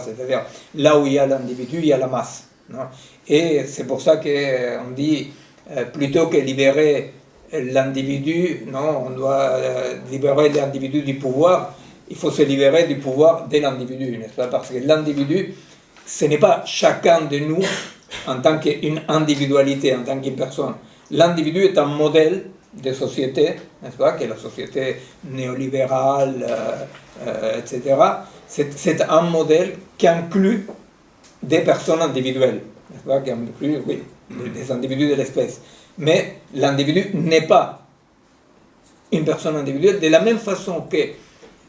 C'est-à-dire, là où il y a l'individu, il y a la masse. Non? Et c'est pour ça qu'on dit, plutôt que libérer l'individu, non, on doit libérer l'individu du pouvoir, il faut se libérer du pouvoir de l'individu, n'est-ce pas? Parce que l'individu, ce n'est pas chacun de nous en tant qu'une individualité, en tant qu'une personne. L'individu est un modèle de société, n'est-ce pas, qui est la société néolibérale, etc. C'est un modèle qui inclut des personnes individuelles, n'est-ce pas, qui inclut, oui, des individus de l'espèce. Mais l'individu n'est pas une personne individuelle, de la même façon que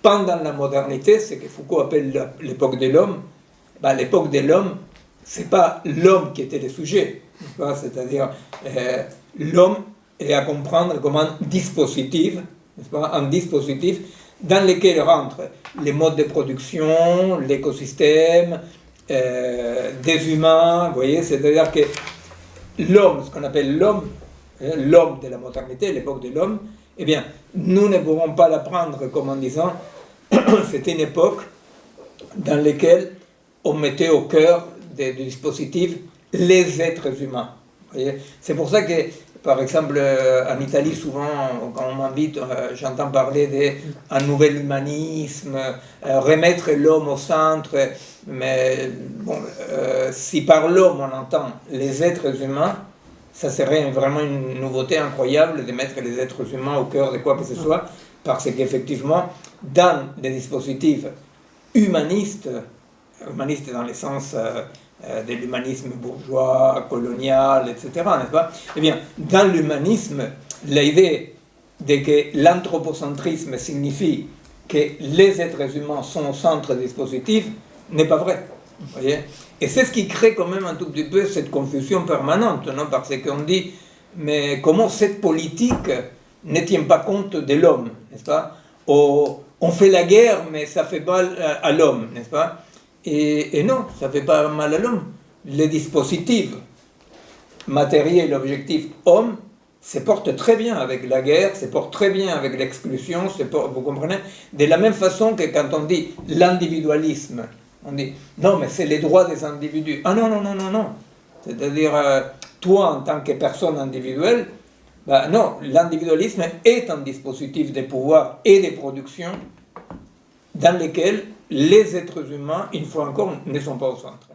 pendant la modernité, ce que Foucault appelle l'époque de l'homme, ben, l'époque de l'homme, ce n'est pas l'homme qui était le sujet, c'est-à-dire l'homme est à comprendre comme un dispositif, n'est-ce pas, un dispositif dans lequel rentrent les modes de production, l'écosystème, des humains, vous voyez, c'est-à-dire que l'homme, ce qu'on appelle l'homme de la modernité, l'époque de l'homme, eh bien, nous ne pourrons pas la prendre comme en disant c'était une époque dans laquelle on mettait au cœur du dispositif les êtres humains. C'est pour ça que, par exemple, en Italie, souvent, quand on m'invite, j'entends parler d'un nouvel humanisme, remettre l'homme au centre, mais bon, si par l'homme on entend les êtres humains, ça serait vraiment une nouveauté incroyable de mettre les êtres humains au cœur de quoi que ce soit, parce qu'effectivement, dans des dispositifs humanistes dans le sens de l'humanisme bourgeois, colonial, etc., n'est-ce pas? Eh bien, dans l'humanisme, l'idée de que l'anthropocentrisme signifie que les êtres humains sont au centre des dispositifs n'est pas vrai. Voyez, et c'est ce qui crée quand même un tout petit peu cette confusion permanente, non? Parce qu'on dit, mais comment cette politique ne tient pas compte de l'homme, n'est-ce pas? On fait la guerre, mais ça fait mal à l'homme, n'est-ce pas? Et non, ça ne fait pas mal à l'homme. Les dispositifs matériels, objectifs, homme, se portent très bien avec la guerre, se portent très bien avec l'exclusion, vous comprenez? De la même façon que quand on dit l'individualisme, on dit non, mais c'est les droits des individus. Ah non, non, non, non, non. C'est-à-dire, toi en tant que personne individuelle, ben non, l'individualisme est un dispositif de pouvoir et de production dans lequel les êtres humains, une fois encore, ne sont pas au centre.